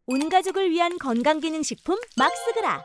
온 가족을 위한 건강기능식품 막스그라.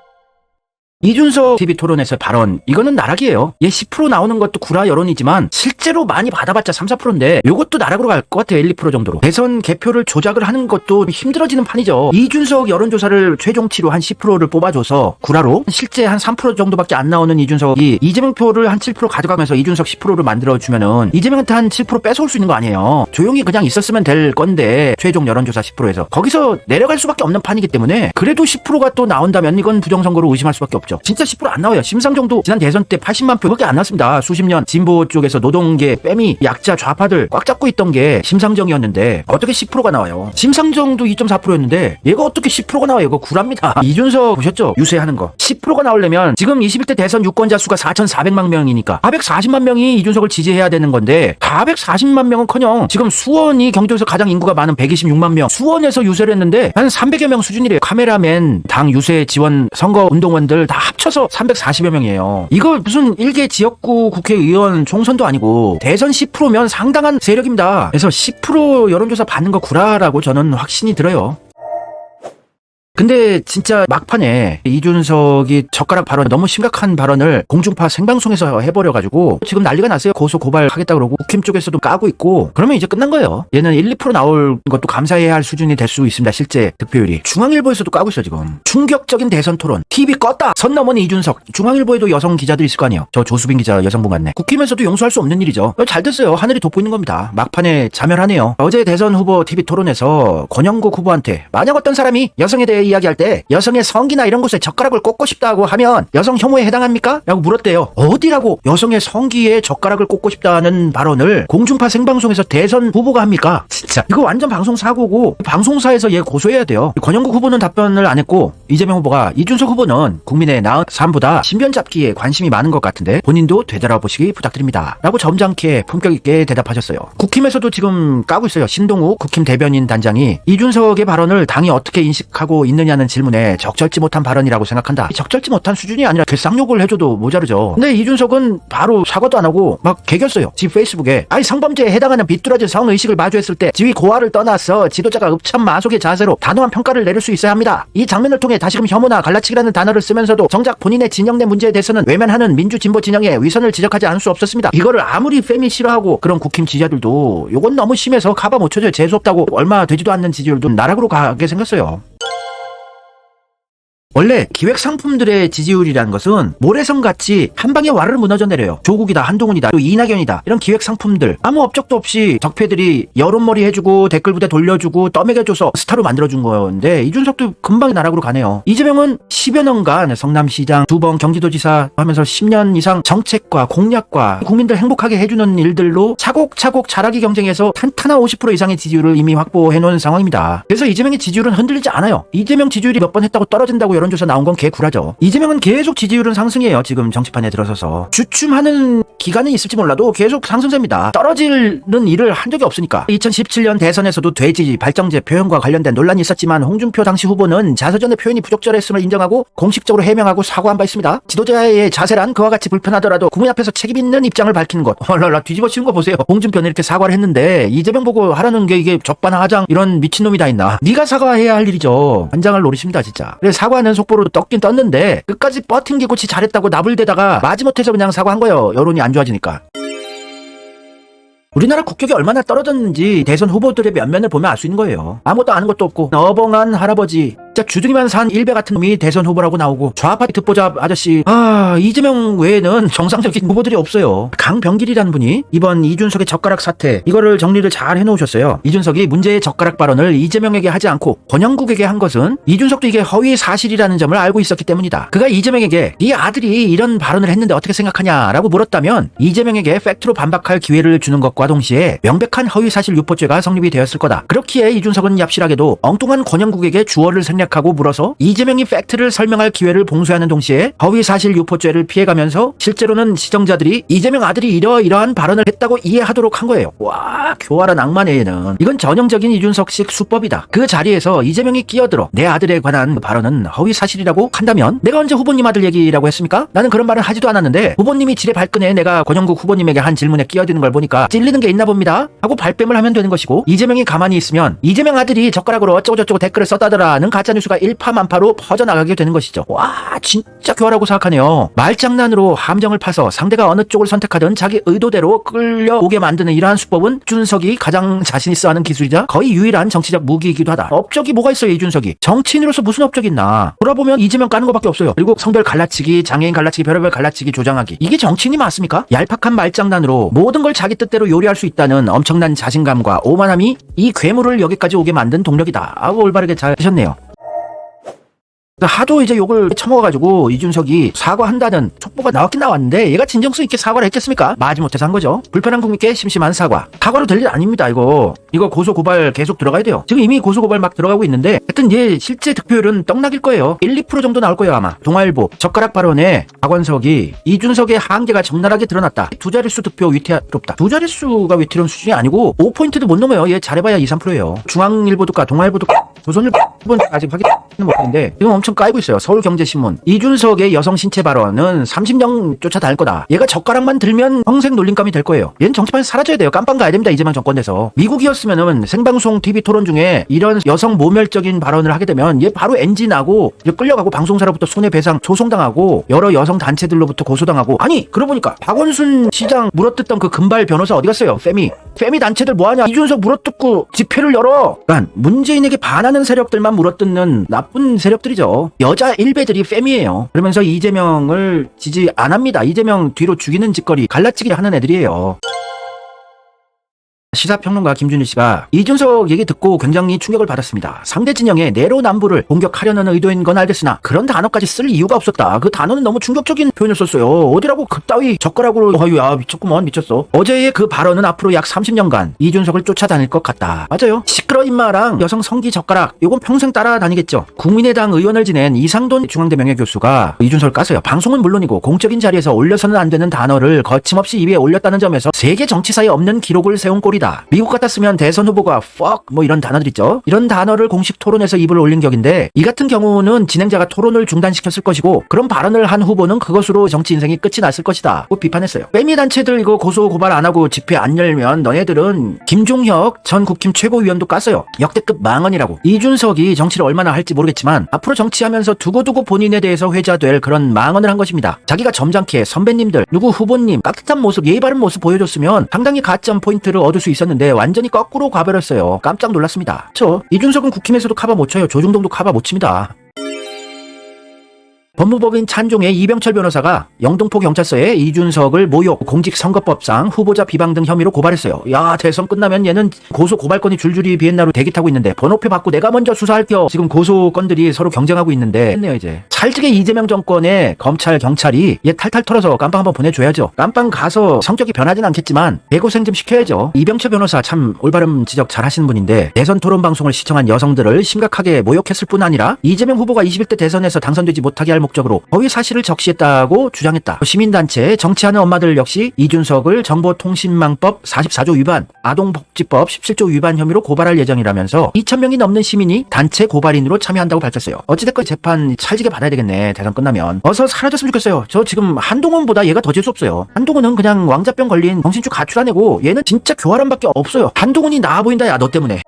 이준석 TV 토론에서 발언, 이거는 나락이에요. 얘 10% 나오는 것도 구라 여론이지만 실제로 많이 받아봤자 3, 4%인데 요것도 나락으로 갈 것 같아요. 1, 2% 정도로. 대선 개표를 조작을 하는 것도 힘들어지는 판이죠. 이준석 여론조사를 최종치로 한 10%를 뽑아줘서 구라로 실제 한 3% 정도밖에 안 나오는 이준석이 이재명 표를 한 7% 가져가면서 이준석 10%를 만들어주면은 이재명한테 한 7% 뺏어올 수 있는 거 아니에요. 조용히 그냥 있었으면 될 건데 최종 여론조사 10%에서 거기서 내려갈 수밖에 없는 판이기 때문에 그래도 10%가 또 나온다면 이건 부정선거로 의심할 수밖에 없죠. 진짜 10% 안 나와요. 심상정도 지난 대선 때 80만 표밖에 안 나왔습니다. 수십 년 진보 쪽에서 노동계, 빼미, 약자, 좌파들 꽉 잡고 있던 게 심상정이었는데 어떻게 10%가 나와요. 심상정도 2.4%였는데 얘가 어떻게 10%가 나와요. 이거 구랍니다. 이준석 보셨죠? 유세하는 거. 10%가 나오려면 지금 21대 대선 유권자 수가 4,400만 명이니까 440만 명이 이준석을 지지해야 되는 건데 440만 명은커녕 지금 수원이 경기도에서 가장 인구가 많은 126만 명 수원에서 유세를 했는데 한 300여 명 수준이래요. 카메라맨, 당 유세 지원 선거 운동원들 다 합쳐서 340여 명이에요. 이거 무슨 일개 지역구 국회의원 총선도 아니고 대선 10%면 상당한 세력입니다. 그래서 10% 여론조사 받는 거 구라라고 저는 확신이 들어요. 근데 진짜 막판에 이준석이 젓가락 발언, 너무 심각한 발언을 공중파 생방송에서 해버려가지고 지금 난리가 났어요. 고소 고발하겠다 그러고 국힘 쪽에서도 까고 있고 그러면 이제 끝난 거예요. 얘는 1, 2% 나올 것도 감사해야 할 수준이 될 수 있습니다. 실제 득표율이. 중앙일보에서도 까고 있어 지금. 충격적인 대선 토론. TV 껐다. 선 넘은 이준석. 중앙일보에도 여성 기자들이 있을 거 아니에요. 저 조수빈 기자 여성분 같네. 국힘에서도 용서할 수 없는 일이죠. 잘 됐어요. 하늘이 돋고 있는 겁니다. 막판에 자멸하네요. 어제 대선 후보 TV 토론에서 권영국 후보한테 만약 어떤 사람이 여성에 대해 이야기할 때 여성의 성기나 이런 곳에 젓가락을 꽂고 싶다고 하면 여성 혐오에 해당합니까? 라고 물었대요. 어디라고 여성의 성기에 젓가락을 꽂고 싶다는 발언을 공중파 생방송에서 대선 후보가 합니까? 진짜 이거 완전 방송 사고고 방송사에서 얘 고소해야 돼요. 권영국 후보는 답변을 안 했고 이재명 후보가 이준석 후보는 국민의 나은 삶보다 신변 잡기에 관심이 많은 것 같은데 본인도 되돌아보시기 부탁드립니다. 라고 점잖게 품격 있게 대답하셨어요. 국힘에서도 지금 까고 있어요. 신동욱 국힘 대변인 단장이 이준석의 발언을 당이 어떻게 인식하고 있느냐는 질문에 적절치 못한 발언이라고 생각한다. 적절치 못한 수준이 아니라 개쌍욕을 해줘도 모자르죠. 근데 이준석은 바로 사과도 안 하고 막 개겼어요. 지 페이스북에 아니 성범죄에 해당하는 비뚤어진 성의식을 마주했을 때 지위 고하를 떠나서 지도자가 읍참마속의 자세로 단호한 평가를 내릴 수 있어야 합니다. 이 장면을 통해 다시금 혐오나 갈라치기라는 단어를 쓰면서도 정작 본인의 진영 내 문제에 대해서는 외면하는 민주진보 진영의 위선을 지적하지 않을 수 없었습니다. 이거를 아무리 fem이 싫어하고 그런 국힘 지지자들도 요건 너무 심해서 카바 못 쳐줘요. 재수없다고 얼마 되지도 않는 지지율도 나락으로 가게 생겼어요. 원래 기획상품들의 지지율이라는 것은 모래성같이 한 방에 와르르 무너져 내려요. 조국이다, 한동훈이다, 또 이낙연이다 이런 기획상품들 아무 업적도 없이 적폐들이 여론몰이 해주고 댓글부대 돌려주고 떠먹여줘서 스타로 만들어준 건데 이준석도 금방 나락으로 가네요. 이재명은 10여 년간 성남시장 2번 경기도지사 하면서 10년 이상 정책과 공약과 국민들 행복하게 해주는 일들로 차곡차곡 자라기 경쟁에서 탄탄한 50% 이상의 지지율을 이미 확보해놓은 상황입니다. 그래서 이재명의 지지율은 흔들리지 않아요. 이재명 지지율이 몇 번 했다고 떨어진다고 여론조사 나온 건 개구라죠. 이재명은 계속 지지율은 상승이에요. 지금 정치판에 들어서서. 주춤하는 기간은 있을지 몰라도 계속 상승세입니다. 떨어지는 일을 한 적이 없으니까. 2017년 대선에서도 돼지 발정제 표현과 관련된 논란이 있었지만 홍준표 당시 후보는 자서전의 표현이 부적절했음을 인정하고 공식적으로 해명하고 사과한 바 있습니다. 지도자의 자세란 그와 같이 불편하더라도 국민 앞에서 책임 있는 입장을 밝히는 것. 헐랄라 뒤집어 치는 거 보세요. 홍준표는 이렇게 사과를 했는데 이재명 보고 하라는 게 이게 적반하장 이런 미친놈이 다 있나. 네가 사과해야 할 일이죠. 한장을 노리십니다 진짜. 그래서 사과하는 속보로 떴긴 떴는데 끝까지 버팅기고 지 잘했다고 나불대다가 마지못해서 그냥 사과한 거예요. 여론이 안 좋아지니까. 우리나라 국격이 얼마나 떨어졌는지 대선 후보들의 면면을 보면 알 수 있는 거예요. 아무것도 아는 것도 없고 어벙한 할아버지 진짜 주둥이만 산 일배 같은 놈이 대선 후보라고 나오고 좌파 듣보잡 아저씨 이재명 외에는 정상적인 후보들이 없어요. 강병길이라는 분이 이번 이준석의 젓가락 사태 이거를 정리를 잘 해놓으셨어요. 이준석이 문제의 젓가락 발언을 이재명에게 하지 않고 권영국에게 한 것은 이준석도 이게 허위 사실이라는 점을 알고 있었기 때문이다. 그가 이재명에게 네 아들이 이런 발언을 했는데 어떻게 생각하냐라고 물었다면 이재명에게 팩트로 반박할 기회를 주는 것과 동시에 명백한 허위 사실 유포죄가 성립이 되었을 거다. 그렇기에 이준석은 얍실하게도 엉뚱한 권영국에게 주어를 생략 공략하고 물어서 이재명이 팩트를 설명할 기회를 봉쇄하는 동시에 허위사실 유포죄를 피해가면서 실제로는 시청자들이 이재명 아들이 이러이러한 발언을 했다고 이해하도록 한 거예요. 와, 교활한 악마네 얘는. 이건 전형적인 이준석식 수법이다. 그 자리에서 이재명이 끼어들어 내 아들에 관한 발언은 허위사실이라고 한다면 내가 언제 후보님 아들 얘기라고 했습니까? 나는 그런 말은 하지도 않았는데 후보님이 지뢰 발끈에 내가 권영국 후보님에게 한 질문에 끼어드는 걸 보니까 찔리는 게 있나 봅니다 하고 발뺌을 하면 되는 것이고, 이재명이 가만히 있으면 이재명 아들이 젓가락으로 어쩌고저쩌고 댓글을 썼다더라는 가짜뉴스가 일파만파로 퍼져나가게 되는 것이죠. 와, 진짜 교활하고 사악하네요. 말장난으로 함정을 파서 상대가 어느 쪽을 선택하든 자기 의도대로 끌려오게 만드는 이러한 수법은 이준석이 가장 자신있어 하는 기술이자 거의 유일한 정치적 무기이기도 하다. 업적이 뭐가 있어요 이준석이? 정치인으로서 무슨 업적이 있나? 돌아보면 이재명 까는 것밖에 없어요. 그리고 성별 갈라치기, 장애인 갈라치기, 별의별 갈라치기 조장하기, 이게 정치인이 맞습니까? 얄팍한 말장난으로 모든 걸 자기 뜻대로 요리할 수 있다는 엄청난 자신감과 오만함이 이 괴물을 여기까지 오게 만든 동력이다. 아우, 올바르게 잘 하셨네요. 하도 이제 욕을 처먹어가지고 이준석이 사과한다는 촉보가 나왔긴 나왔는데 얘가 진정성 있게 사과를 했겠습니까? 마지못해서 한 거죠. 불편한 국민께 심심한 사과. 사과로 될 일 아닙니다. 이거 고소고발 계속 들어가야 돼요. 지금 이미 고소고발 막 들어가고 있는데 하여튼 얘 실제 득표율은 떡락일 거예요. 1, 2% 정도 나올 거예요 아마. 동아일보 젓가락 발언에 박원석이 이준석의 한계가 적나라하게 드러났다. 두 자릿수 득표 위태롭다. 두 자릿수가 위태로운 수준이 아니고 5포인트도 못 넘어요. 얘 잘해봐야 2, 3%예요. 중앙일보도 까, 동아일보도 까, 조선일보 아직 확인은 못했는데 지금 엄청 까이고 있어요. 서울경제신문. 이준석의 여성 신체 발언은 30년 쫓아다닐 거다. 얘가 젓가락만 들면 평생 놀림감이 될 거예요. 얘는 정치판에서 사라져야 돼요. 깜빵 가야 됩니다. 이재명 정권에서. 미국이었으면은 생방송 TV 토론 중에 이런 여성 모멸적인 발언을 하게 되면 얘 바로 NG 나고 끌려가고 방송사로부터 손해배상 소송당하고 여러 여성 단체들로부터 고소당하고. 아니 그러고 보니까 박원순 시장 물어뜯던 그 금발 변호사 어디 갔어요? 페미 단체들 뭐하냐? 이준석 물어뜯고 집회를 열어. 그러니까 문재인에게 반하는 세력들만 물어뜯는 나쁜 세력들이죠. 여자 일베들이 페미예요. 그러면서 이재명을 지지 안 합니다. 이재명 뒤로 죽이는 짓거리 갈라치기를 하는 애들이에요. 시사평론가 김준일 씨가 이준석 얘기 듣고 굉장히 충격을 받았습니다. 상대 진영의 내로남불을 공격하려는 의도인 건 알겠으나 그런 단어까지 쓸 이유가 없었다. 그 단어는 너무 충격적인 표현을 썼어요. 어디라고 그따위 젓가락으로. 어휴야, 미쳤구먼, 미쳤어. 어제의 그 발언은 앞으로 약 30년간 이준석을 쫓아다닐 것 같다. 맞아요. 시끄러 임마랑 여성 성기 젓가락, 이건 평생 따라다니겠죠. 국민의당 의원을 지낸 이상돈 중앙대 명예교수가 이준석을 깠어요. 방송은 물론이고 공적인 자리에서 올려서는 안 되는 단어를 거침없이 입에 올렸다는 점에서 세계 정치사에 없는 기록을 세운 꼴이다. 미국 같았으면 대선 후보가 fuck 뭐 이런 단어들 있죠. 이런 단어를 공식 토론에서 입을 올린 격인데 이 같은 경우는 진행자가 토론을 중단시켰을 것이고 그런 발언을 한 후보는 그것으로 정치 인생이 끝이 났을 것이다 고 비판했어요. 빼미 단체들 이거 고소 고발 안 하고 집회 안 열면 너네들은 김종혁 전 국힘 최고위원도 깠어요. 역대급 망언이라고. 이준석이 정치를 얼마나 할지 모르겠지만 앞으로 정치하면서 두고두고 본인에 대해서 회자될 그런 망언을 한 것입니다. 자기가 점잖게 선배님들 누구 후보님 깍듯한 모습 예의 바른 모습 보여줬으면 상당히 가점 포인트를 얻을 수 있었는데 완전히 거꾸로 가버렸어요. 깜짝 놀랐습니다. 이준석은 국힘에서도 카바 못 쳐요. 조중동도 카바 못 칩니다. 법무법인 찬종의 이병철 변호사가 영등포 경찰서에 이준석을 모욕, 공직선거법상 후보자 비방 등 혐의로 고발했어요. 야, 대선 끝나면 얘는 고소 고발건이 줄줄이 비엔나로 대기 타고 있는데 번호표 받고 내가 먼저 수사할게요. 지금 고소건들이 서로 경쟁하고 있는데 했네요. 이제 찰지게 이재명 정권의 검찰 경찰이 얘 탈탈 털어서 깜빵 한번 보내줘야죠. 깜빵 가서 성격이 변하진 않겠지만 대고생 좀 시켜야죠. 이병철 변호사 참 올바른 지적 잘 하시는 분인데 대선 토론 방송을 시청한 여성들을 심각하게 모욕했을 뿐 아니라 이재명 후보가 21대 대선에서 당선되지 못하게 할 목적으로 허위 사실을 적시했다고 주장했다. 시민단체 정치하는 엄마들 역시 이준석을 정보통신망법 44조 위반, 아동복지법 17조 위반 혐의로 고발할 예정이라면서 2,000명이 넘는 시민이 단체 고발인으로 참여한다고 밝혔어요. 어찌됐건 재판 찰지게 받아야 되겠네. 대선 끝나면. 어서 사라졌으면 좋겠어요. 저 지금 한동훈보다 얘가 더 재수없어요. 한동훈은 그냥 왕자병 걸린 정신줄 가출한 애고 얘는 진짜 교활함밖에 없어요. 한동훈이 나아 보인다 야 너 때문에.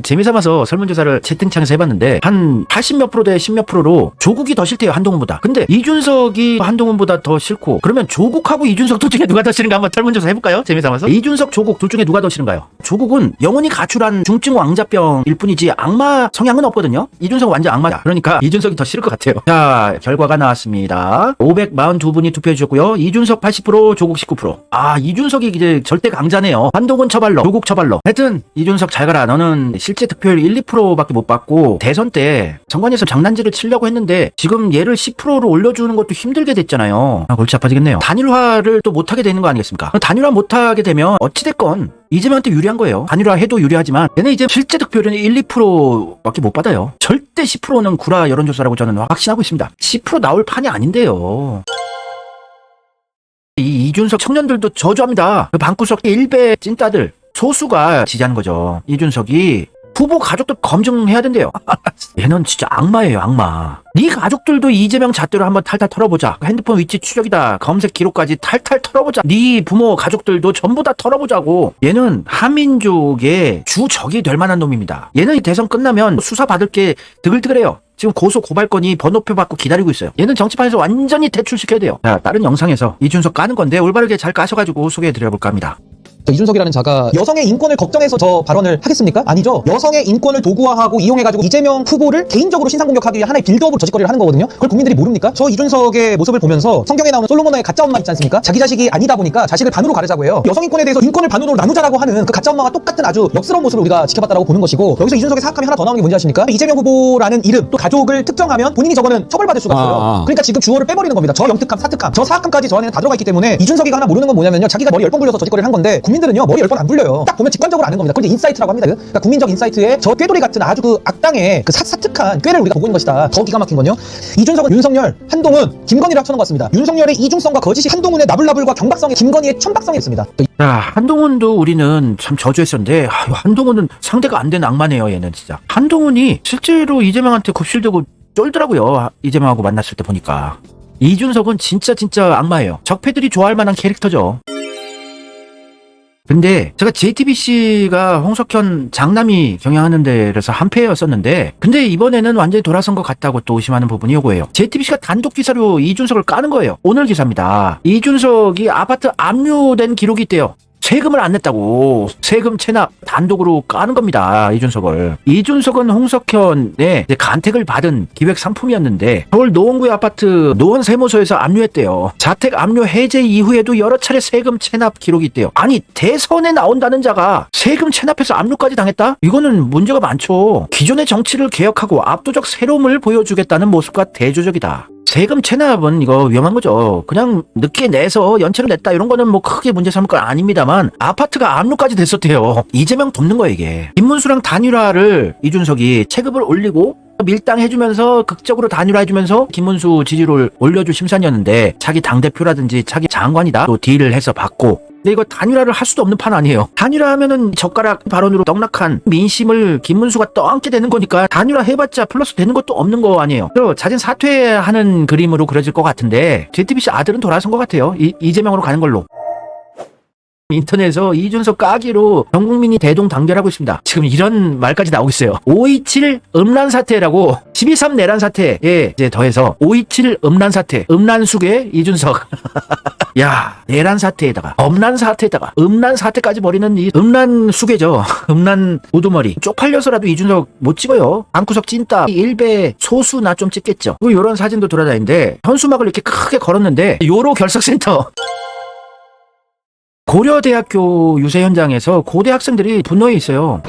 재미삼아서 설문조사를 채팅창에서 해봤는데 한 80몇 프로 대 10몇 프로로 조국이 더 싫대요. 한동훈보다. 근데 이준석이 한동훈보다 더 싫고 그러면 조국하고 이준석 둘 중에 누가 더 싫은가 한번 설문조사 해볼까요? 재미삼아서. 이준석 조국 둘 중에 누가 더 싫은가요? 조국은 영혼이 가출한 중증 왕자병일 뿐이지 악마 성향은 없거든요. 이준석 완전 악마다. 그러니까 이준석이 더 싫을 것 같아요. 자, 결과가 나왔습니다. 542분이 투표해 주셨고요. 이준석 80%, 조국 19%. 아, 이준석이 이제 절대 강자네요. 한동훈 처발러, 조국 처발러. 하여튼 이준석 잘 가라. 너는 실제 득표율 1, 2%밖에 못 받고 대선 때 선관위에서 장난질을 치려고 했는데 지금 얘를 10%로 올려주는 것도 힘들게 됐잖아요. 골치 아파지겠네요. 단일화를 또 못하게 되는 거 아니겠습니까? 단일화 못하게 되면 어찌됐건 이재명한테 유리한 거예요. 단일화 해도 유리하지만 얘는 이제 실제 득표율은 1, 2%밖에 못 받아요. 절대 10%는 구라 여론조사라고 저는 확신하고 있습니다. 10% 나올 판이 아닌데요. 이 이준석 청년들도 저주합니다. 그 방구석 일베 찐따들 소수가 지지하는 거죠. 이준석이 후보 가족들 검증해야 된대요. 얘는 진짜 악마예요, 악마. 네 가족들도 이재명 잣대로 한번 탈탈 털어보자. 핸드폰 위치 추적이다, 검색 기록까지 탈탈 털어보자. 네 부모 가족들도 전부 다 털어보자고. 얘는 한민족의 주적이 될 만한 놈입니다. 얘는 이 대선 끝나면 수사 받을 게 드글드글해요. 지금 고소 고발건이 번호표 받고 기다리고 있어요. 얘는 정치판에서 완전히 퇴출시켜야 돼요. 자, 다른 영상에서 이준석 까는 건데 올바르게 잘 까셔가지고 소개해드려볼까 합니다. 이준석이라는 자가 여성의 인권을 걱정해서 저 발언을 하겠습니까? 아니죠. 여성의 인권을 도구화하고 이용해가지고 이재명 후보를 개인적으로 신상공격하기 위해 하나의 빌드업으로 저짓거리를 하는 거거든요. 그걸 국민들이 모릅니까? 저 이준석의 모습을 보면서 성경에 나오는 솔로몬의 가짜 엄마 있지 않습니까? 자기 자식이 아니다 보니까 자식을 반으로 가르자고 해요. 여성 인권에 대해서 인권을 반으로 나누자라고 하는 그 가짜 엄마와 똑같은 아주 역스러운 모습을 우리가 지켜봤다라고 보는 것이고, 여기서 이준석의 사악함이 하나 더 나오는 게 뭔지 아십니까? 이재명 후보라는 이름 또 가족을 특정하면 본인이 저거는 처벌받을 수가 없어요. 그러니까 지금 주어를 빼버리는 겁니다. 저 영특함, 사특함, 저 사악함까지 저 안에는 다 들어가 있기 때문에 이준석이가 하나 모르는 건 뭐냐면요, 자기가 머리 10번 굴려서 저짓거리를 한 건데 국민들은요 머리 10번 안 굴려요. 딱 보면 직관적으로 아는 겁니다. 그게 인사이트라고 합니다. 그러니까 국민적 인사이트에 저 꾀돌이 같은 아주 그 악당의 그 사특한 꾀를 우리가 보고 있는 것이다. 더 기가 막힌 건요, 이준석은 윤석열, 한동훈, 김건희를 합쳐놓은 것 같습니다. 윤석열의 이중성과 거짓이 한동훈의 나불나불과 경박성에 김건희의 천박성이 있습니다. 자, 한동훈도 우리는 참 저주했었는데 한동훈은 상대가 안 되는 악마네요. 얘는 진짜. 한동훈이 실제로 이재명한테 굽실대고 쫄더라고요. 이재명하고 만났을 때 보니까. 이준석은 진짜 악마예요. 적폐들이 좋아할 만한 캐릭터죠. 근데 제가 JTBC가 홍석현 장남이 경영하는 데라서 한패였었는데, 근데 이번에는 완전히 돌아선 것 같다고 또 의심하는 부분이 요거예요. JTBC가 단독 기사로 이준석을 까는 거예요. 오늘 기사입니다. 이준석이 아파트 압류된 기록이 있대요. 세금을 안 냈다고. 세금 체납 단독으로 까는 겁니다. 이준석은 홍석현의 간택을 받은 기획 상품이었는데 서울 노원구의 아파트 노원 세무서에서 압류했대요. 자택 압류 해제 이후에도 여러 차례 세금 체납 기록이 있대요. 아니, 대선에 나온다는 자가 세금 체납해서 압류까지 당했다? 이거는 문제가 많죠. 기존의 정치를 개혁하고 압도적 새로움을 보여주겠다는 모습과 대조적이다. 세금 체납은 이거 위험한 거죠. 그냥 늦게 내서 연체를 냈다 이런 거는 뭐 크게 문제 삼을 건 아닙니다만, 아파트가 압류까지 됐었대요. 이재명 돕는 거예요, 이게. 김문수랑 단일화를 이준석이 체급을 올리고 밀당해주면서 극적으로 단일화해주면서 김문수 지지율을 올려줄 심산이었는데, 자기 당대표라든지 자기 장관이다 또 딜을 해서 받고. 근데 이거 단일화를 할 수도 없는 판 아니에요. 단일화하면은 젓가락 발언으로 떡락한 민심을 김문수가 떠안게 되는 거니까 단일화 해봤자 플러스 되는 것도 없는 거 아니에요. 그래서 자진 사퇴하는 그림으로 그려질 것 같은데 JTBC 아들은 돌아선 것 같아요. 이재명으로 가는 걸로. 인터넷에서 이준석 까기로 전 국민이 대동단결하고 있습니다. 지금 이런 말까지 나오고 있어요. 527 음란 사태라고, 12.3 내란 사태에 이제 더해서 527 음란 사태, 음란숙의 이준석. 야, 내란 사태에다가 엄란 사태에다가 음란 사태까지 벌이는 이 음란숙의죠. 음란 우두머리. 쪽팔려서라도 이준석 못 찍어요. 방구석 찐따 일베 소수나 좀 찍겠죠. 요런 사진도 돌아다니는데 현수막을 이렇게 크게 걸었는데 요로 결석센터. 고려대학교 유세 현장에서 고대 학생들이 분노해 있어요.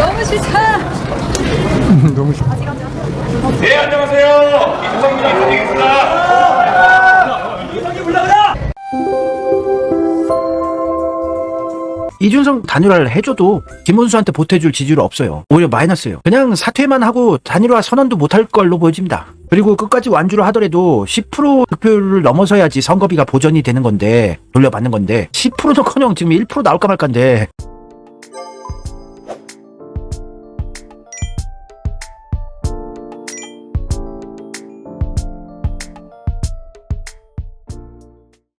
너무 싫다. 너무 싫다. 네, 안녕하세요. 이준석입니다. 인사드리겠습니다. 이준석 단일화를 해줘도 김문수한테 보태줄 지지율 없어요. 오히려 마이너스예요. 그냥 사퇴만 하고 단일화 선언도 못할 걸로 보여집니다. 그리고 끝까지 완주를 하더라도 10% 득표율을 넘어서야지 선거비가 보전이 되는 건데, 돌려받는 건데 10%도커녕 지금 1% 나올까 말까인데